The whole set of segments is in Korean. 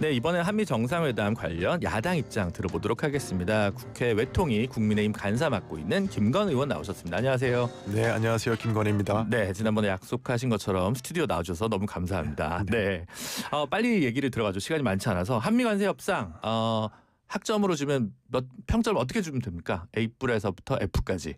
네, 이번에 한미 정상회담 관련 야당 입장 들어보도록 하겠습니다. 국회 외통위 국민의힘 간사 맡고 있는 김건 의원 나오셨습니다. 안녕하세요. 네, 안녕하세요. 김건희입니다. 네, 지난번에 약속하신 것처럼 스튜디오 나와주셔서 너무 감사합니다. 네, 빨리 얘기를 들어가죠. 시간이 많지 않아서 한미 관세 협상 학점으로 주면 몇 평점 어떻게 주면 됩니까? A뿔에서부터 F까지.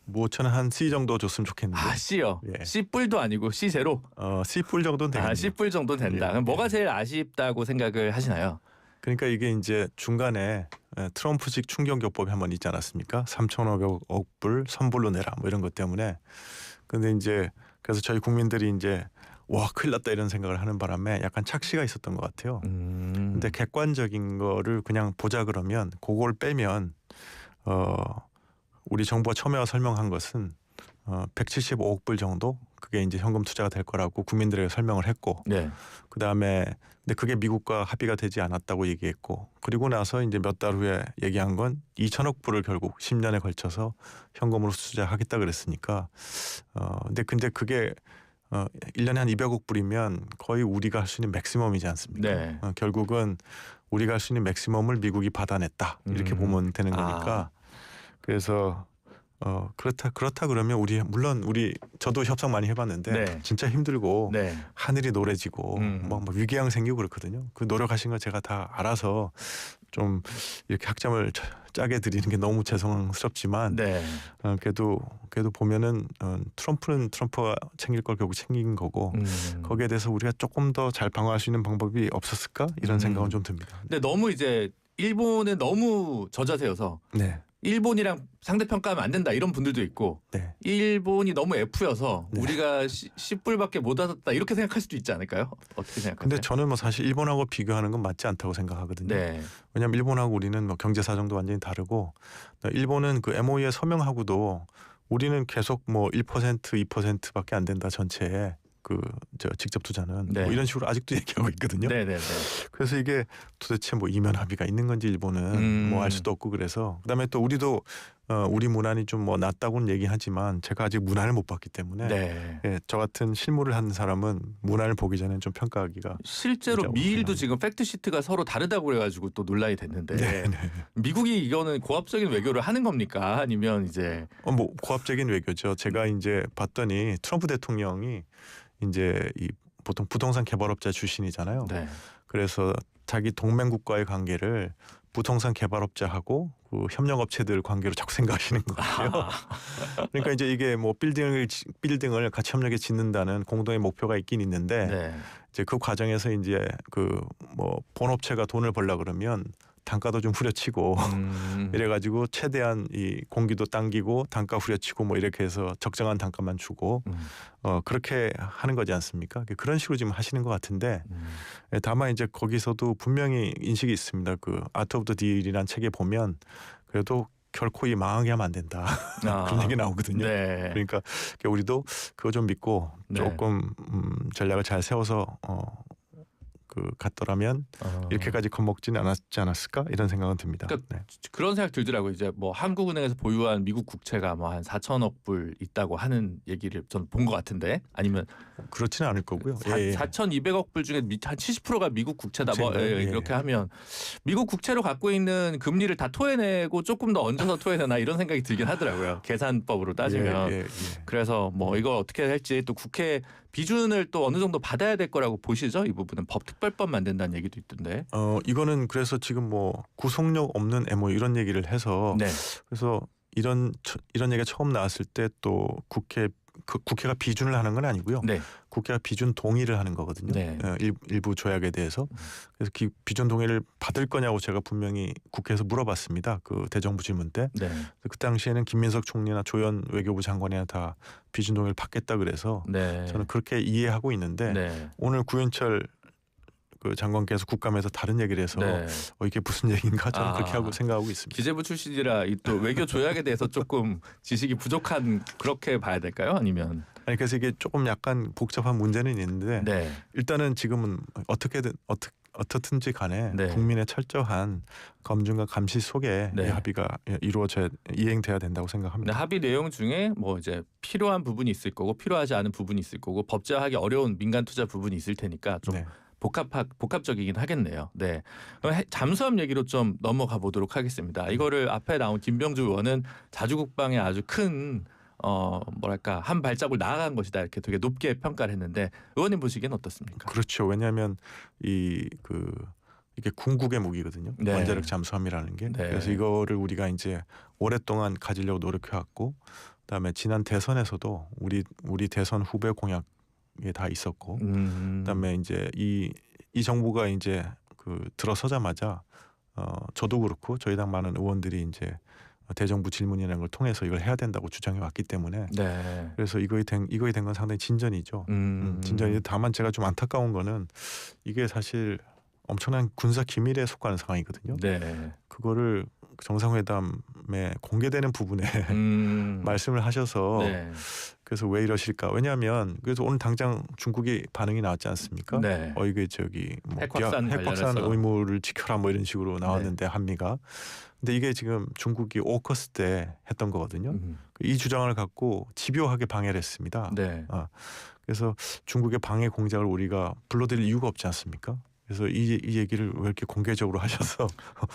뭐 저는 한 C 정도 줬으면 좋겠는데. 아, C요? 예. C뿔도 아니고 C 제로? C뿔 정도는 되겠네요. C뿔 정도는 된다. 예. 그럼 뭐가 제일 아쉽다고 생각을 하시나요? 그러니까 이게 이제 중간에 트럼프식 충격요법이 한번 있지 않았습니까? 3,500억 불 선불로 내라 뭐 이런 것 때문에. 근데 이제 그래서 저희 국민들이 이제 와 큰일 났다 이런 생각을 하는 바람에 약간 착시가 있었던 것 같아요. 근데 객관적인 거를 그냥 보자 그러면 그걸 빼면 우리 정부가 처음에 설명한 것은 175억 불 정도 그게 이제 현금 투자가 될 거라고 국민들에게 설명을 했고, 네. 그 다음에 근데 그게 미국과 합의가 되지 않았다고 얘기했고, 그리고 나서 이제 몇 달 후에 얘기한 건 2천억 불을 결국 10년에 걸쳐서 현금으로 투자하겠다 그랬으니까, 근데 그게 1년에 한 200억 불이면 거의 우리가 할 수 있는 맥시멈이지 않습니까? 네. 결국은 우리가 할 수 있는 맥시멈을 미국이 받아냈다 이렇게 보면 되는 거니까. 그래서 그렇다 그러면 물론 저도 협상 많이 해봤는데 네. 진짜 힘들고 네. 하늘이 노래지고 막 위궤양 생기고 그렇거든요. 그 노력하신 거 제가 다 알아서 좀 이렇게 학점을 짜게 드리는 게 너무 죄송스럽지만, 네. 그래도 보면은 트럼프는 트럼프가 챙길 걸 결국 챙긴 거고, 거기에 대해서 우리가 조금 더 잘 방어할 수 있는 방법이 없었을까 이런 생각은 좀 듭니다. 근데 너무 이제 일본은 너무 저자세여서 네. 일본이랑 상대평가하면 안 된다 이런 분들도 있고, 네. 일본이 너무 F여서 네. 우리가 C뿔밖에 못 얻었다 이렇게 생각할 수도 있지 않을까요? 어떻게 생각하세요? 근데 저는 뭐 사실 일본하고 비교하는 건 맞지 않다고 생각하거든요. 네. 왜냐하면 일본하고 우리는 뭐 경제 사정도 완전히 다르고, 일본은 그 MOU에 서명하고도 우리는 계속 뭐 1%, 2%밖에 안 된다 전체에 직접 투자는. 네. 뭐 이런 식으로 아직도 얘기하고 있거든요. 네네네. 그래서 이게 도대체 뭐 이면 합의가 있는 건지 일본은 뭐 알 수도 없고, 그래서 그다음에 또 우리도 우리 문안이 좀 뭐 낫다고는 얘기하지만 제가 아직 문안을 못 봤기 때문에, 네. 예, 저 같은 실무를 하는 사람은 문안을 보기 전에 좀 평가하기가. 실제로 미일도 지금 팩트 시트가 서로 다르다고 그래가지고 또 논란이 됐는데, 네. 미국이 이거는 고압적인 외교를 하는 겁니까? 아니면 이제 뭐 고압적인 외교죠. 제가 이제 봤더니 트럼프 대통령이 이제 이 보통 부동산 개발업자 출신이잖아요. 네. 그래서 자기 동맹국과의 관계를 부동산 개발업자하고 그 협력업체들 관계로 자꾸 생각하시는 것 같아요. 그러니까 이제 이게 뭐 빌딩을 같이 협력해 짓는다는 공동의 목표가 있긴 있는데, 네. 이제 그 과정에서 이제 그 뭐 본업체가 돈을 벌려 그러면 단가도 좀 후려치고 이래가지고 최대한 이 공기도 당기고 단가 후려치고 뭐 이렇게 해서 적정한 단가만 주고 그렇게 하는 거지 않습니까? 그런 식으로 지금 하시는 것 같은데, 다만 이제 거기서도 분명히 인식이 있습니다. 그 아트 오브 더 딜이라는 책에 보면 그래도 결코 이 망하게 하면 안 된다. 그런 얘기 나오거든요. 네. 그러니까 우리도 그거 좀 믿고 조금 전략을 잘 세워서 갔더라면 이렇게까지 겁먹지는 않았지 않았을까 이런 생각은 듭니다. 그러니까 네. 그런 생각 들더라고요. 이제 뭐 한국은행에서 보유한 미국 국채가 뭐 한 4천억 불 있다고 하는 얘기를 전 본 것 같은데, 아니면 그렇지는 않을 거고요. 4,200억 불 중에 한 70%가 미국 국채다. 뭐 이렇게 하면 미국 국채로 갖고 있는 금리를 다 토해내고 조금 더 얹어서 토해내나 이런 생각이 들긴 하더라고요. 계산법으로 따지면. 그래서 뭐 이걸 어떻게 할지 또 국회 비준을 또 어느 정도 받아야 될 거라고 보시죠? 이 부분은 특별법 만든다는 얘기도 있던데. 이거는 그래서 지금 뭐 구속력 없는 MOU 이런 얘기를 해서, 네. 그래서 이런 얘기가 처음 나왔을 때 또 국회가 비준을 하는 건 아니고요. 네. 국회가 비준 동의를 하는 거거든요. 네. 일부 조약에 대해서. 그래서 비준 동의를 받을 거냐고 제가 분명히 국회에서 물어봤습니다. 그 대정부 질문 때. 네. 그 당시에는 김민석 총리나 조현 외교부 장관이나 다 비준 동의를 받겠다 그래서, 네. 저는 그렇게 이해하고 있는데, 네. 오늘 구현철 그 장관께서 국감에서 다른 얘기를 해서 네. 이게 무슨 얘기인가 저는 그렇게 하고 생각하고 있습니다. 기재부 출신이라 이 또 외교 조약에 대해서 조금 지식이 부족한, 그렇게 봐야 될까요? 아니면? 아니 그래서 이게 조금 약간 복잡한 문제는 있는데, 네. 일단은 지금은 어떻든지 간에 네. 국민의 철저한 검증과 감시 속에 네. 이 합의가 이행돼야 된다고 생각합니다. 네, 합의 내용 중에 뭐 이제 필요한 부분이 있을 거고 필요하지 않은 부분이 있을 거고 법제화하기 어려운 민간 투자 부분이 있을 테니까 좀 네. 복합적이긴 하겠네요. 네. 그럼 잠수함 얘기로 좀 넘어가 보도록 하겠습니다. 이거를 앞에 나온 김병주 의원은 자주국방에 아주 큰 뭐랄까 한 발자국 나아간 것이다 이렇게 되게 높게 평가를 했는데 의원님 보시기엔 어떻습니까? 그렇죠. 왜냐하면 이게 궁극의 무기거든요. 네. 원자력 잠수함이라는 게. 네. 그래서 이거를 우리가 이제 오랫동안 가지려고 노력해왔고, 그다음에 지난 대선에서도 우리 대선 후배 공약에 다 있었고, 그다음에 이제 이 정부가 이제 들어서자마자 저도 그렇고 저희 당 많은 의원들이 이제 대정부 질문이라는 걸 통해서 이걸 해야 된다고 주장해 왔기 때문에 네. 그래서 이거에 된 건 상당히 진전이죠. 진전이 다만 제가 좀 안타까운 거는 이게 사실 엄청난 군사 기밀에 속하는 상황이거든요. 네. 그거를 정상회담에 공개되는 부분에 말씀을 하셔서 네. 그래서 왜 이러실까? 왜냐하면 그래서 오늘 당장 중국이 반응이 나왔지 않습니까? 네. 이게 저기 뭐 핵 확산 의무를 지켜라 뭐 이런 식으로 나왔는데 한미가. 근데 이게 지금 중국이 오커스 때 했던 거거든요. 이 주장을 갖고 집요하게 방해를 했습니다. 네. 그래서 중국의 방해 공작을 우리가 불러들일 이유가 없지 않습니까? 그래서 이 얘기를 왜 이렇게 공개적으로 하셔서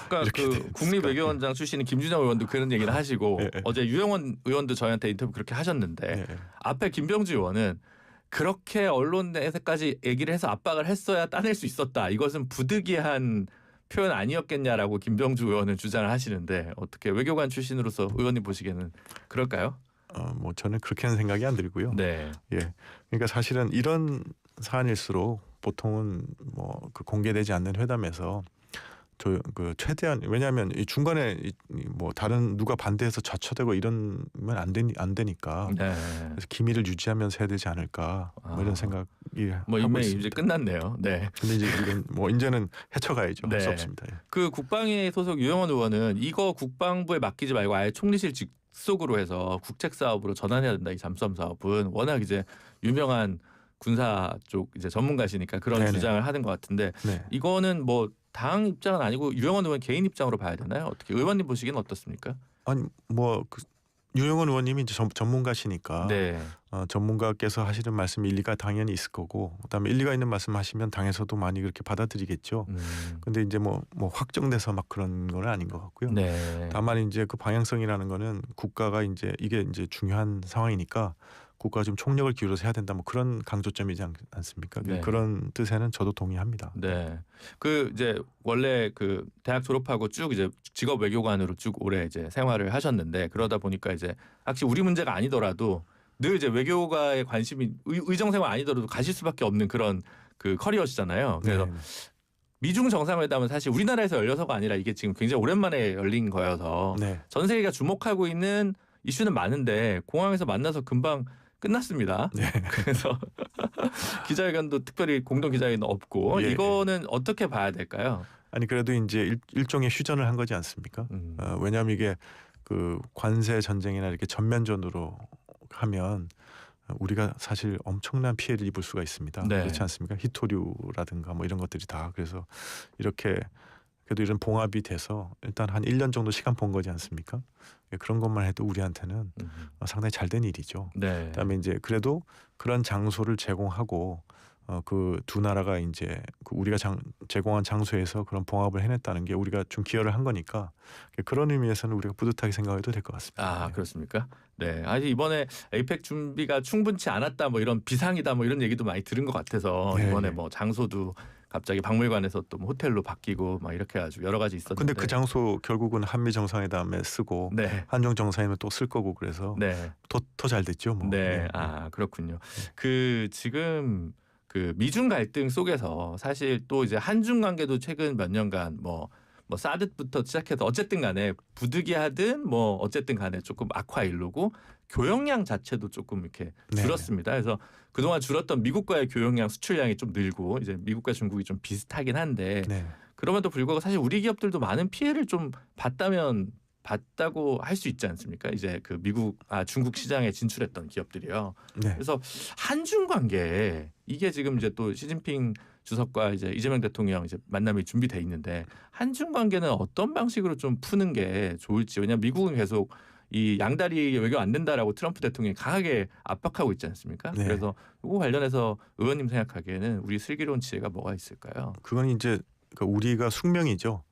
그러니까 그 국립외교원장 출신인 김준영 의원도 그런 얘기를 하시고 네. 어제 유영원 의원도 저희한테 인터뷰 그렇게 하셨는데 네. 앞에 김병주 의원은 그렇게 언론에서까지 얘기를 해서 압박을 했어야 따낼 수 있었다. 이것은 부득이한 표현 아니었겠냐라고 김병주 의원은 주장을 하시는데 어떻게 외교관 출신으로서 의원님 보시기에는 그럴까요? 뭐 저는 그렇게는 생각이 안 들고요. 네. 예. 그러니까 사실은 이런 사안일수록 보통은 뭐 공개되지 않는 회담에서 최대한 왜냐하면 이 중간에 뭐 다른 누가 반대해서 좌초되고 이러면 안 되니까 네. 그래서 기밀을 유지하면서 해야 되지 않을까 뭐 이런 생각이 뭐 하고 이미 있습니다. 이제 끝났네요. 네. 근데 이제 이건 뭐 이제는 헤쳐가야죠. 네. 할 수 없습니다. 예. 그 국방위 소속 유영원 의원은 이거 국방부에 맡기지 말고 아예 총리실 직속으로 해서 국책 사업으로 전환해야 된다. 이 잠수함 사업은 워낙 이제 유명한 군사 쪽 이제 전문가시니까 그런 네네. 주장을 하는 것 같은데 네. 이거는 뭐 당 입장은 아니고 유영원 의원 개인 입장으로 봐야 되나요? 어떻게 의원님 보시기엔 어떻습니까? 아니 뭐 유영원 의원님이 이제 전문가시니까 네. 전문가께서 하시는 말씀이 일리가 당연히 있을 거고 그다음에 일리가 있는 말씀하시면 당에서도 많이 그렇게 받아들이겠죠. 근데 이제 뭐 확정돼서 막 그런 건 아닌 것 같고요. 네. 다만 이제 그 방향성이라는 거는 국가가 이제 이게 이제 중요한 상황이니까 국가가 좀 총력을 기울여서 해야 된다 뭐 그런 강조점이지 않습니까? 네. 그런 뜻에는 저도 동의합니다. 네. 그 이제 원래 그 대학 졸업하고 쭉 이제 직업 외교관으로 쭉 오래 이제 생활을 하셨는데 그러다 보니까 이제 확실히 우리 문제가 아니더라도 늘 이제 외교가의 관심이 의정 생활 아니더라도 가실 수밖에 없는 그런 그 커리어시잖아요. 그래서 네. 미중 정상회담은 사실 우리나라에서 열려서가 아니라 이게 지금 굉장히 오랜만에 열린 거여서 네. 전 세계가 주목하고 있는 이슈는 많은데 공항에서 만나서 금방 끝났습니다. 네. 그래서 기자회견도 특별히 공동 기자회견도 없고 예. 이거는 어떻게 봐야 될까요? 아니 그래도 이제 일종의 휴전을 한 거지 않습니까? 왜냐하면 이게 그 관세 전쟁이나 이렇게 전면전으로 하면 우리가 사실 엄청난 피해를 입을 수가 있습니다. 네. 그렇지 않습니까? 희토류라든가 뭐 이런 것들이 다 그래서 이렇게 그래도 이런 봉합이 돼서 일단 한 1년 정도 시간 본 거지 않습니까? 그런 것만 해도 우리한테는 상당히 잘 된 일이죠. 네. 그다음에 이제 그래도 그런 장소를 제공하고 그 두 나라가 이제 우리가 제공한 장소에서 그런 봉합을 해냈다는 게 우리가 좀 기여를 한 거니까 그런 의미에서는 우리가 뿌듯하게 생각해도 될 것 같습니다. 아 그렇습니까? 네. 아직 이번에 에이펙 준비가 충분치 않았다 뭐 이런 비상이다 뭐 이런 얘기도 많이 들은 것 같아서 네. 이번에 뭐 장소도 갑자기 박물관에서 또 뭐 호텔로 바뀌고 막 이렇게 해가지고 여러 가지 있었는데. 근데 그 장소 결국은 한미 정상회담에 쓰고 네. 한중 정상회담에 또 쓸 거고 그래서 네. 더 잘 됐죠. 뭐. 네. 아 그렇군요. 그 지금 그 미중 갈등 속에서 사실 또 이제 한중 관계도 최근 몇 년간 뭐 사드부터 시작해서 어쨌든 간에 부득이하든 뭐 어쨌든 간에 조금 악화 일로고 교역량 자체도 조금 이렇게 네. 줄었습니다. 그래서 그동안 줄었던 미국과의 교역량 수출량이 좀 늘고 이제 미국과 중국이 좀 비슷하긴 한데 네. 그럼에도 불구하고 사실 우리 기업들도 많은 피해를 좀 봤다고 할 수 있지 않습니까? 이제 그 중국 시장에 진출했던 기업들이요. 네. 그래서 한중 관계 이게 지금 이제 또 시진핑 주석과 이제 이재명 대통령 이제 만남이 준비돼 있는데 한중 관계는 어떤 방식으로 좀 푸는 게 좋을지 왜냐하면 미국은 계속 이 양다리 외교 안 된다라고 트럼프 대통령이 강하게 압박하고 있지 않습니까? 네. 그래서 이거 관련해서 의원님 생각하기에는 우리 슬기로운 지혜가 뭐가 있을까요? 그건 이제 우리가 숙명이죠.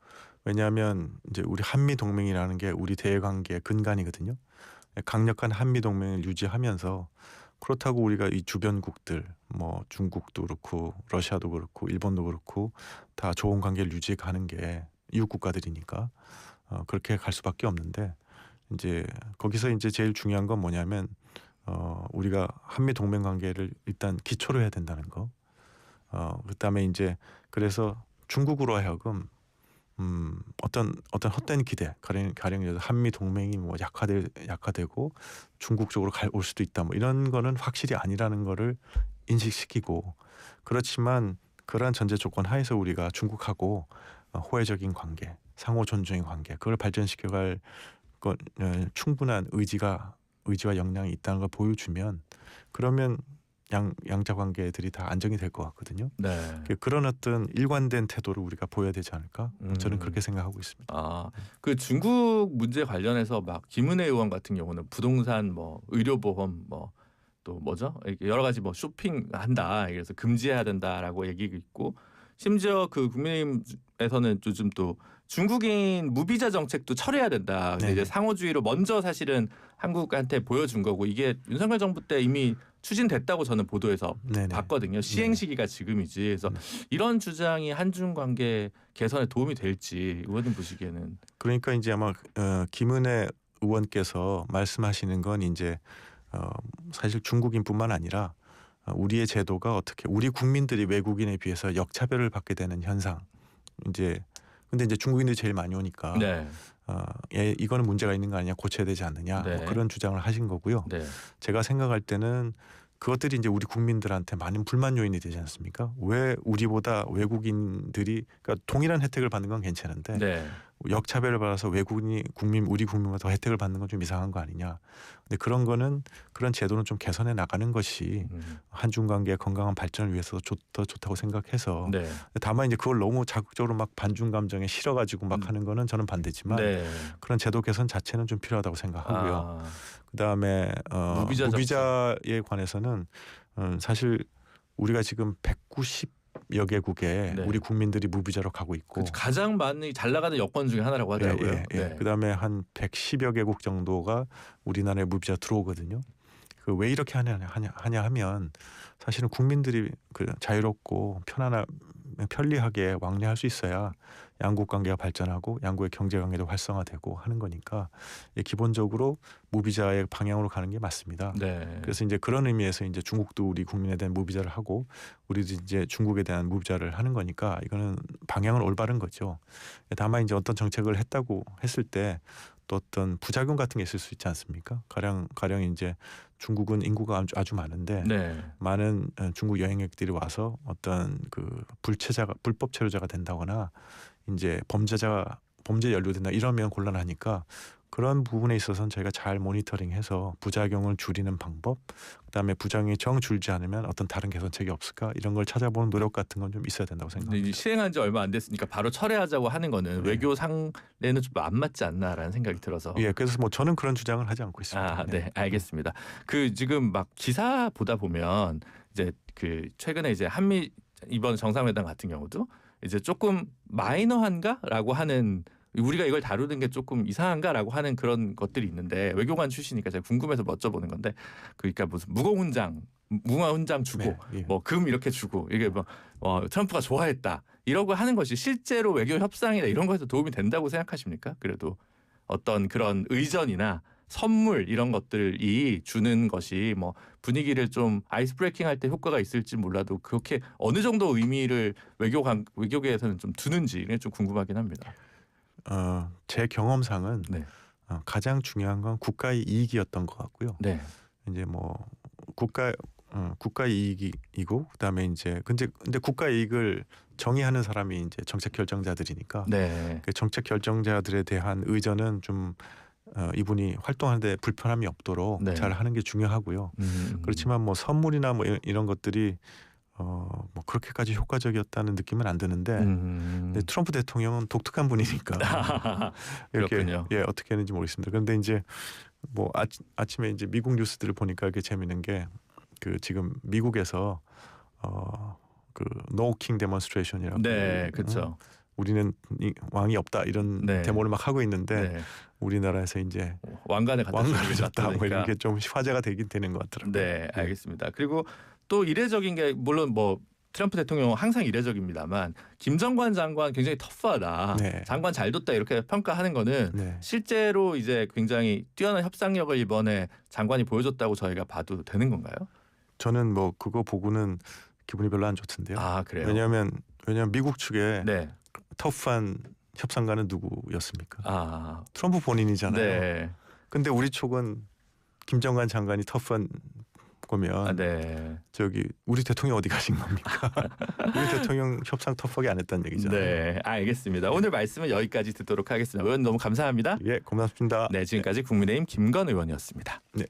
왜냐하면 이제 우리 한미 동맹이라는 게 우리 대외관계의 근간이거든요. 강력한 한미 동맹을 유지하면서 그렇다고 우리가 이 주변국들 뭐 중국도 그렇고 러시아도 그렇고 일본도 그렇고 다 좋은 관계를 유지해 가는 게 이웃 국가들이니까 그렇게 갈 수밖에 없는데 이제 거기서 이제 제일 중요한 건 뭐냐면 우리가 한미 동맹 관계를 일단 기초로 해야 된다는 거. 그다음에 이제 그래서 중국으로 하여금 어떤 헛된 기대, 가령 한미 동맹이 뭐 약화되고 중국 쪽으로 올 수도 있다, 뭐 이런 거는 확실히 아니라는 거를 인식시키고, 그렇지만 그러한 전제 조건 하에서 우리가 중국하고 호혜적인 관계, 상호 존중의 관계, 그걸 발전시켜갈 충분한 의지와 역량이 있다는 걸 보여주면, 그러면 양자 관계들이 다 안정이 될 것 같거든요. 네. 그런 어떤 일관된 태도를 우리가 보여야 되지 않을까? 저는 그렇게 생각하고 있습니다. 그 중국 문제 관련해서 막 김은혜 의원 같은 경우는 부동산, 뭐 의료보험, 뭐 또 뭐죠? 여러 가지 뭐 쇼핑한다, 그래서 금지해야 된다라고 얘기가 있고, 심지어 그 국민의힘에서는 요즘 또 중국인 무비자 정책도 철회해야 된다. 근데 이제 상호주의로 먼저 사실은 한국한테 보여준 거고, 이게 윤석열 정부 때 이미 추진됐다고 저는 보도에서 봤거든요. 시행 시기가 지금이지. 그래서 이런 주장이 한중 관계 개선에 도움이 될지 의원님 보시기에는. 그러니까 이제 아마 김은혜 의원께서 말씀하시는 건 이제 사실 중국인뿐만 아니라 우리의 제도가 어떻게 우리 국민들이 외국인에 비해서 역차별을 받게 되는 현상. 근데 이제 중국인들이 제일 많이 오니까 이거는 문제가 있는 거 아니냐, 고쳐야 되지 않느냐, 뭐 그런 주장을 하신 거고요. 제가 생각할 때는 그것들이 이제 우리 국민들한테 많은 불만 요인이 되지 않습니까? 왜 우리보다 외국인들이, 그러니까 동일한 혜택을 받는 건 괜찮은데 역차별을 받아서 우리 국민보다 더 혜택을 받는 건 좀 이상한 거 아니냐. 근데 그런 제도는 좀 개선해 나가는 것이 한중 관계의 건강한 발전을 위해서 더 좋다고 생각해서. 다만 이제 그걸 너무 자극적으로 막 반중 감정에 실어가지고 막 하는 거는 저는 반대지만 그런 제도 개선 자체는 좀 필요하다고 생각하고요. 그다음에 무비자에 관해서는 사실 우리가 지금 190여 개국에 우리 국민들이 무비자로 가고 있고, 가장 많이 잘 나가는 여권 중에 하나라고 하더라고요. 그다음에 한 110여 개국 정도가 우리나라에 무비자 들어오거든요. 왜 이렇게 하냐 하면 사실은 국민들이 자유롭고 편리하게 왕래할 수 있어야 양국 관계가 발전하고 양국의 경제 관계도 활성화되고 하는 거니까 기본적으로 무비자의 방향으로 가는 게 맞습니다. 그래서 이제 그런 의미에서 이제 중국도 우리 국민에 대한 무비자를 하고 우리도 이제 중국에 대한 무비자를 하는 거니까 이거는 방향은 올바른 거죠. 다만 이제 어떤 정책을 했을 때 또 어떤 부작용 같은 게 있을 수 있지 않습니까? 가령 이제 중국은 인구가 아주 많은데 많은 중국 여행객들이 와서 어떤 불법 체류자가 된다거나 이제 범죄 연루된다 이러면 곤란하니까, 그런 부분에 있어서는 저희가 잘 모니터링해서 부작용을 줄이는 방법, 그다음에 부작용이 정 줄지 않으면 어떤 다른 개선책이 없을까, 이런 걸 찾아보는 노력 같은 건 좀 있어야 된다고 생각합니다. 시행한 지 얼마 안 됐으니까 바로 철회하자고 하는 거는 외교상에는 좀 안 맞지 않나라는 생각이 들어서. 그래서 뭐 저는 그런 주장을 하지 않고 있습니다. 알겠습니다. 지금 막 기사 보다 보면 이제 최근에 이제 한미 이번 정상회담 같은 경우도 이제 조금 마이너한가라고 하는, 우리가 이걸 다루는 게 조금 이상한가라고 하는 그런 것들이 있는데, 외교관 출신이니까 제가 궁금해서 여쭤보는 건데, 그러니까 무슨 무궁화 훈장 주고 뭐 금 이렇게 주고, 이게 뭐 트럼프가 좋아했다 이러고 하는 것이 실제로 외교 협상이나 이런 거에서 도움이 된다고 생각하십니까? 그래도 어떤 그런 의전이나 선물 이런 것들이 주는 것이 뭐 분위기를 좀 아이스 브레이킹 할 때 효과가 있을지 몰라도 그렇게 어느 정도 의미를 외교계에서는 좀 두는지 좀 궁금하긴 합니다. 제 경험상은 가장 중요한 건 국가의 이익이었던 것 같고요. 이제 뭐 국가 이익이고, 그다음에 이제 근데 국가 이익을 정의하는 사람이 이제 정책 결정자들이니까 그 정책 결정자들에 대한 의전은 좀 이분이 활동하는데 불편함이 없도록 잘 하는 게 중요하고요. 그렇지만 뭐 선물이나 뭐 이런 것들이 뭐 그렇게까지 효과적이었다는 느낌은 안 드는데, 근데 트럼프 대통령은 독특한 분이니까 이렇게 어떻게 했는지 모르겠습니다. 그런데 이제 뭐 아침에 이제 미국 뉴스들을 보니까 이게 재밌는 게 그 지금 미국에서 그 No King Demonstration이라고 네, 그렇죠. 우리는 왕이 없다 이런 네. 데모를 막 하고 있는데 네. 우리나라에서 이제 왕관을 갖다 왕관을 줬다 뭐 줬다니까. 이런 게 좀 화제가 되긴 되는 것 같더라고요. 네, 알겠습니다. 그리고 또 이례적인 게 물론 뭐 트럼프 대통령 항상 이례적입니다만 김정관 장관 굉장히 터프하다. 네. 장관 잘 뒀다 이렇게 평가하는 거는 네. 실제로 이제 굉장히 뛰어난 협상력을 이번에 장관이 보여줬다고 저희가 봐도 되는 건가요? 저는 뭐 그거 보고는 기분이 별로 안 좋던데요. 아, 그래요? 왜냐하면 미국 측에 네. 터프한 협상가는 누구였습니까? 아, 트럼프 본인이잖아요. 네. 근데 우리 쪽은 김정관 장관이 터프한 거면 아, 네. 저기 우리 대통령 어디 가신 겁니까? 우리 대통령 협상 터프하게 안 했다는 얘기잖아요. 네, 알겠습니다. 오늘 말씀은 여기까지 듣도록 하겠습니다. 의원 너무 감사합니다. 예, 고맙습니다. 네, 지금까지 국민의힘 김건 의원이었습니다. 네.